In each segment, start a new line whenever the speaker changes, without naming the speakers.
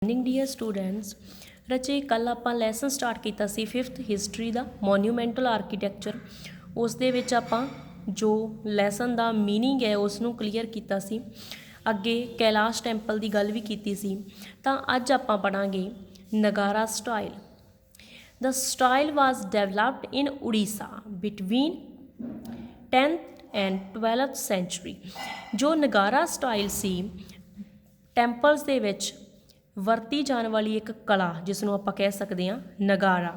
Morning dear students रचे कल ਆਪਾਂ ਲੈਸਨ ਸਟਾਰਟ ਕੀਤਾ ਸੀ 5th ਹਿਸਟਰੀ ਦਾ ਮੋਨੂਮੈਂਟਲ ਆਰਕੀਟੈਕਚਰ। ਉਸ ਦੇ ਵਿੱਚ ਆਪਾਂ ਜੋ ਲੈਸਨ ਦਾ ਮੀਨਿੰਗ ਹੈ ਉਸ ਨੂੰ ਕਲੀਅਰ ਕੀਤਾ ਸੀ। ਅੱਗੇ ਕੈਲਾਸ਼ ਟੈਂਪਲ ਦੀ ਗੱਲ ਵੀ ਕੀਤੀ ਸੀ। ਤਾਂ ਅੱਜ ਆਪਾਂ ਪੜਾਂਗੇ ਨਗਾਰਾ style. The style was developed in Odisha between 10th and 12th century। ਜੋ ਨਗਾਰਾ ਸਟਾਈਲ ਸੀ ਟੈਂਪਲਸ ਦੇ ਵਿੱਚ ਵਰਤੀ ਜਾਣ ਵਾਲੀ ਇੱਕ ਕਲਾ ਜਿਸ ਨੂੰ ਆਪਾਂ ਕਹਿ ਸਕਦੇ ਹਾਂ ਨਗਾਰਾ,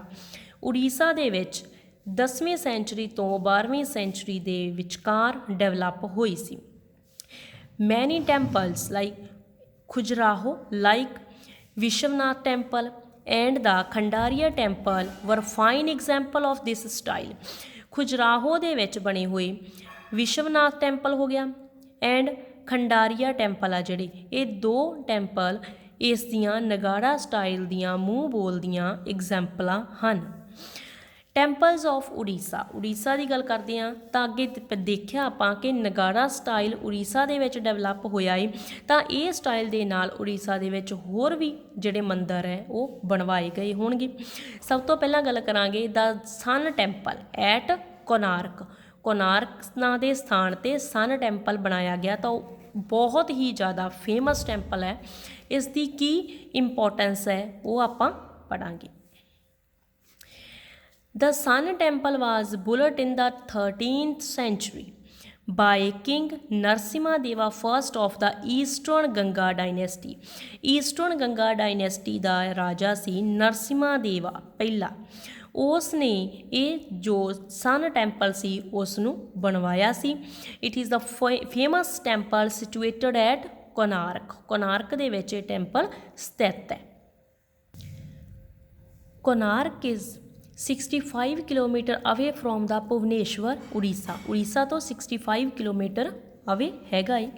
ਉੜੀਸਾ ਦੇ ਵਿੱਚ 10ਵੀਂ ਸੈਂਚੁਰੀ ਤੋਂ 12ਵੀਂ ਸੈਂਚੁਰੀ ਦੇ ਵਿਚਕਾਰ ਡਿਵੈਲਪ ਹੋਈ ਸੀ। Many temples like Khajuraho like Vishwanath temple and the Khandariya temple were fine example of this style। ਖੁਜਰਾਹੋ ਦੇ ਵਿੱਚ ਬਣੇ ਹੋਏ ਵਿਸ਼ਵਨਾਥ ਟੈਂਪਲ ਹੋ ਗਿਆ ਐਂਡ ਖੰਡਾਰੀਆ ਟੈਂਪਲ ਆ ਜਿਹੜੇ, ਇਹ ਦੋ ਟੈਂਪਲ ਇਸ ਦੀਆਂ ਨਗਾੜਾ ਸਟਾਈਲ ਦੀਆਂ ਮੂੰਹ ਬੋਲਦੀਆਂ ਐਗਜ਼ੈਂਪਲਾਂ ਹਨ। ਟੈਂਪਲਸ ਆਫ ਉੜੀਸਾ, ਉੜੀਸਾ ਦੀ ਗੱਲ ਕਰਦੇ ਹਾਂ ਤਾਂ ਅੱਗੇ ਦੇਖਿਆ ਆਪਾਂ ਕਿ ਨਗਾੜਾ ਸਟਾਈਲ ਉੜੀਸਾ ਦੇ ਵਿੱਚ ਡਿਵੈਲਪ ਹੋਇਆ ਹੈ। ਤਾਂ ਇਹ ਸਟਾਈਲ ਦੇ ਨਾਲ ਉੜੀਸਾ ਦੇ ਵਿੱਚ ਹੋਰ ਵੀ ਜਿਹੜੇ ਮੰਦਰ ਹੈ ਉਹ ਬਣਵਾਏ ਗਏ ਹੋਣਗੇ। ਸਭ ਤੋਂ ਪਹਿਲਾਂ ਗੱਲ ਕਰਾਂਗੇ ਦਾ sun temple at Konark. Konark ਨਾਂ ਦੇ ਸਥਾਨ 'ਤੇ ਸਨ ਟੈਂਪਲ ਬਣਾਇਆ ਗਿਆ ਤਾਂ ਉਹ ਬਹੁਤ ਹੀ ਜ਼ਿਆਦਾ ਫੇਮਸ ਟੈਂਪਲ ਹੈ। ਇਸ ਦੀ ਕੀ ਇੰਪੋਰਟੈਂਸ ਹੈ ਉਹ ਆਪਾਂ ਪੜਾਂਗੇ। The Sun Temple was built in the 13th century by King Narasimha first of the Eastern Ganga dynasty। Eastern Ganga dynasty ਦਾ ਰਾਜਾ ਸੀ ਨਰਸਿਮਾ ਦੇਵਾ ਪਹਿਲਾ। ਉਸ ਨੇ ਇਹ ਜੋ ਸਨ ਟੈਂਪਲ ਸੀ ਉਸ ਨੂੰ ਬਣਵਾਇਆ ਸੀ। It is the famous temple situated at Konark. Konark ਦੇ ਵਿੱਚ ਇਹ ਟੈਂਪਲ ਸਥਿਤ ਹੈ। Konark is 65 kilometre away from the Bhubaneswar Odisha. Odisha ਤੋਂ 65 ਕਿਲੋਮੀਟਰ ਅਵੇ ਹੈਗਾ ਏ।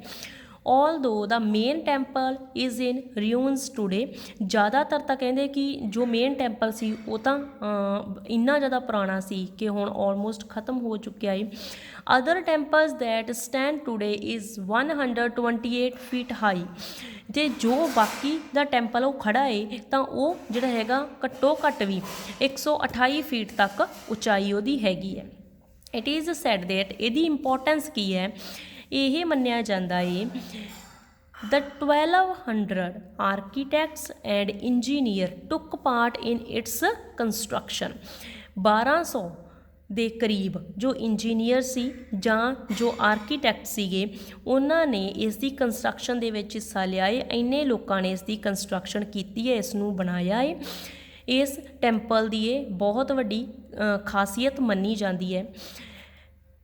Although the main temple is in ruins today. ਜ਼ਿਆਦਾਤਰ ਤਾਂ ਕਹਿੰਦੇ ਕਿ ਜੋ ਮੇਨ ਟੈਂਪਲ ਸੀ ਉਹ ਤਾਂ ਇੰਨਾ ਜ਼ਿਆਦਾ ਪੁਰਾਣਾ ਸੀ ਕਿ ਹੁਣ ਆਲਮੋਸਟ ਖਤਮ ਹੋ ਚੁੱਕਿਆ ਏ। Other temples that stand today is 128 feet high. ਅਤੇ ਜੋ ਬਾਕੀ ਦਾ ਟੈਂਪਲ ਉਹ ਖੜ੍ਹਾ ਏ ਤਾਂ ਉਹ ਜਿਹੜਾ ਹੈਗਾ ਘੱਟੋ ਘੱਟ ਵੀ 128 ਫੀਟ ਤੱਕ ਉਚਾਈ ਉਹਦੀ ਹੈਗੀ ਹੈ। ਇਟ ਇਜ਼ ਸੈਡ ਦੈਟ ਇਹਦੀ ਇੰਪੋਰਟੈਂਸ ਕੀ ਹੈ, ਇਹ ਮੰਨਿਆ ਜਾਂਦਾ ਏ the 1200 architects and engineer took part in its construction। 1200 ਦੇ ਕਰੀਬ ਜੋ ਇੰਜੀਨੀਅਰ ਸੀ ਜਾਂ ਜੋ ਆਰਕੀਟੈਕਟ ਸੀਗੇ ਉਹਨਾਂ ਨੇ ਇਸ ਦੀ ਕੰਸਟਰਕਸ਼ਨ ਦੇ ਵਿੱਚ ਹਿੱਸਾ ਲਿਆ ਏ। ਇੰਨੇ ਲੋਕਾਂ ਨੇ ਇਸ ਦੀ ਕੰਸਟਰਕਸ਼ਨ ਕੀਤੀ ਹੈ, ਇਸ ਨੂੰ ਬਣਾਇਆ ਏ। ਇਸ ਟੈਂਪਲ ਦੀ ਇਹ ਬਹੁਤ ਵੱਡੀ ਖਾਸੀਅਤ ਮੰਨੀ ਜਾਂਦੀ ਹੈ।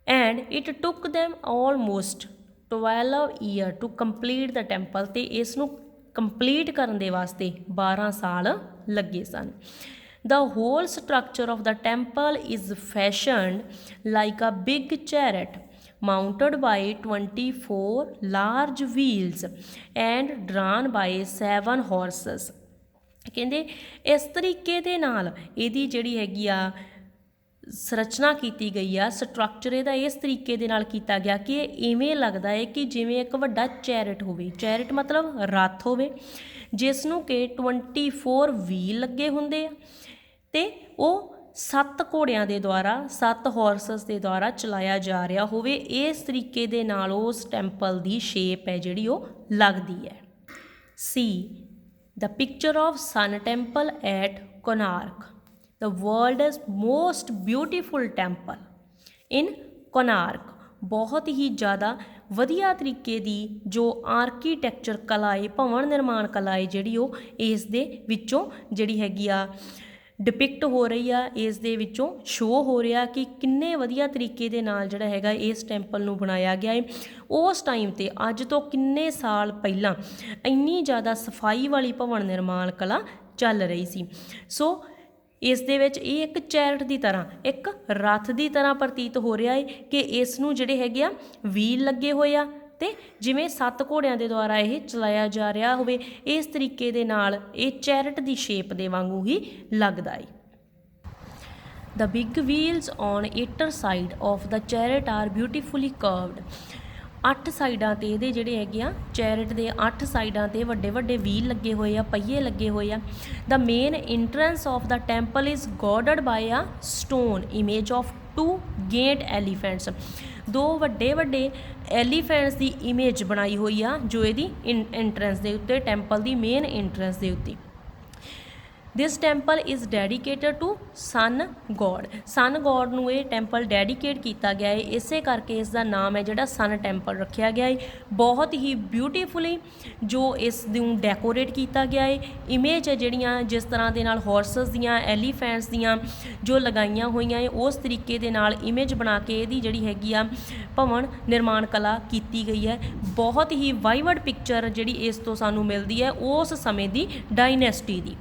And it took them almost 12 year to complete the temple. ਅਤੇ ਇਸ ਨੂੰ ਕੰਪਲੀਟ ਕਰਨ ਦੇ ਵਾਸਤੇ 12 ਸਾਲ ਲੱਗੇ ਸਨ। The whole structure of the temple is fashioned like a big chariot mounted by 24 large wheels and drawn by 7 horses। ਕਹਿੰਦੇ ਇਸ ਤਰੀਕੇ ਦੇ ਨਾਲ ਇਹਦੀ ਜਿਹੜੀ ਹੈਗੀ ਆ ਸੰਰਚਨਾ ਕੀਤੀ ਗਈ ਆ, ਸਟਰਕਚਰ ਇਹਦਾ ਇਸ ਤਰੀਕੇ ਦੇ ਨਾਲ ਕੀਤਾ ਗਿਆ ਕਿ ਇਹ ਇਵੇਂ ਲੱਗਦਾ ਹੈ ਕਿ ਜਿਵੇਂ ਇੱਕ ਵੱਡਾ ਚੈਰਿਟ ਹੋਵੇ। ਚੈਰਿਟ ਮਤਲਬ ਰੱਥ ਹੋਵੇ ਜਿਸ ਨੂੰ ਕਿ 24 ਵੀਲ ਲੱਗੇ ਹੁੰਦੇ ਆ ਅਤੇ ਉਹ 7 ਘੋੜਿਆਂ ਦੇ ਦੁਆਰਾ 7 ਹਾਰਸਸ ਦੇ ਦੁਆਰਾ ਚਲਾਇਆ ਜਾ ਰਿਹਾ ਹੋਵੇ। ਇਸ ਤਰੀਕੇ ਦੇ ਨਾਲ ਉਸ ਟੈਂਪਲ ਦੀ ਸ਼ੇਪ ਹੈ ਜਿਹੜੀ ਉਹ ਲੱਗਦੀ ਹੈ। ਸੀ the picture of Sun Temple at Konark, the world's most beautiful temple in Konark। ਬਹੁਤ ਹੀ ਜ਼ਿਆਦਾ ਵਧੀਆ ਤਰੀਕੇ ਦੀ ਜੋ ਆਰਕੀਟੈਕਚਰ ਕਲਾ ਏ, ਭਵਨ ਨਿਰਮਾਣ ਕਲਾ ਏ ਜਿਹੜੀ ਉਹ ਇਸ ਦੇ ਵਿੱਚੋਂ ਜਿਹੜੀ ਹੈਗੀ ਆ ਡਿਪਿਕਟ ਹੋ ਰਹੀ ਆ, ਇਸ ਦੇ ਵਿੱਚੋਂ ਸ਼ੋਅ ਹੋ ਰਿਹਾ ਕਿ ਕਿੰਨੇ ਵਧੀਆ ਤਰੀਕੇ ਦੇ ਨਾਲ ਜਿਹੜਾ ਹੈਗਾ ਇਸ ਟੈਂਪਲ ਨੂੰ ਬਣਾਇਆ ਗਿਆ ਹੈ। ਉਸ ਟਾਈਮ 'ਤੇ ਅੱਜ ਤੋਂ ਕਿੰਨੇ ਸਾਲ ਪਹਿਲਾਂ ਇੰਨੀ ਜ਼ਿਆਦਾ ਸਫਾਈ ਵਾਲੀ ਭਵਨ ਨਿਰਮਾਣ ਕਲਾ ਚੱਲ ਰਹੀ ਸੀ। ਸੋ ਇਸ ਦੇ ਵਿੱਚ ਇਹ ਇੱਕ ਚੈਰਿਟ ਦੀ ਤਰ੍ਹਾਂ, ਇੱਕ ਰੱਥ ਦੀ ਤਰ੍ਹਾਂ ਪ੍ਰਤੀਤ ਹੋ ਰਿਹਾ ਹੈ ਕਿ ਇਸ ਨੂੰ ਜਿਹੜੇ ਹੈਗੇ ਆ ਵੀਲ ਲੱਗੇ ਹੋਏ ਆ ਅਤੇ ਜਿਵੇਂ 7 ਘੋੜਿਆਂ ਦੇ ਦੁਆਰਾ ਇਹ ਚਲਾਇਆ ਜਾ ਰਿਹਾ ਹੋਵੇ ਇਸ ਤਰੀਕੇ ਦੇ ਨਾਲ ਇਹ ਚੈਰਿਟ ਦੀ ਸ਼ੇਪ ਦੇ ਵਾਂਗੂ ਹੀ ਲੱਗਦਾ ਏ। The big wheels on either side of the chariot are beautifully curved। 8 ਸਾਈਡਾਂ ਤੇ ਇਹਦੇ ਜਿਹੜੇ ਹੈਗੇ ਆ ਚੈਰਿਟ ਦੇ 8 ਸਾਈਡਾਂ ਤੇ ਵੱਡੇ ਵੱਡੇ ਵੀਲ ਲੱਗੇ ਹੋਏ ਆ, ਪਹੀਏ ਲੱਗੇ ਹੋਏ ਆ। The main entrance of the temple is guarded by a stone image of 2 great elephants. 2 ਵੱਡੇ ਵੱਡੇ ਐਲੀਫੈਂਟਸ ਦੀ ਇਮੇਜ ਬਣਾਈ ਹੋਈ ਆ ਜੋ ਇਹਦੀ ਐਂਟਰੈਂਸ ਦੇ ਉੱਤੇ, ਟੈਂਪਲ ਦੀ ਮੇਨ ਐਂਟਰੈਂਸ ਦੇ ਉੱਤੇ। This temple is dedicated to sun god. Sun god ਨੂੰ ਇਹ ਟੈਂਪਲ ਡੈਡੀਕੇਟ ਕੀਤਾ ਗਿਆ ਹੈ, ਇਸੇ ਕਰਕੇ ਇਸ ਦਾ ਨਾਮ ਹੈ ਜਿਹੜਾ ਸਨ ਟੈਂਪਲ ਰੱਖਿਆ ਗਿਆ ਹੈ। ਬਹੁਤ ਹੀ ਬਿਊਟੀਫੁਲੀ ਜੋ ਇਸ ਨੂੰ ਡੈਕੋਰੇਟ ਕੀਤਾ ਗਿਆ ਹੈ। ਇਮੇਜ ਹੈ ਜਿਹੜੀਆਂ ਜਿਸ ਤਰ੍ਹਾਂ ਦੇ ਨਾਲ ਹਾਰਸਸ ਦੀਆਂ, ਐਲੀਫੈਂਟਸ ਦੀਆਂ ਜੋ ਲਗਾਈਆਂ ਹੋਈਆਂ ਹੈ, ਉਸ ਤਰੀਕੇ ਦੇ ਨਾਲ ਇਮੇਜ ਬਣਾ ਕੇ ਇਹਦੀ ਜਿਹੜੀ ਹੈਗੀ ਆ ਭਵਨ ਨਿਰਮਾਣ ਕਲਾ ਕੀਤੀ ਗਈ ਹੈ। ਬਹੁਤ ਹੀ ਵਾਈਵਡ ਪਿਕਚਰ ਜਿਹੜੀ ਇਸ ਤੋਂ ਸਾਨੂੰ ਮਿਲਦੀ ਹੈ ਉਸ ਸਮੇਂ ਦੀ ਡਾਇਨੈਸਟੀ ਦੀ।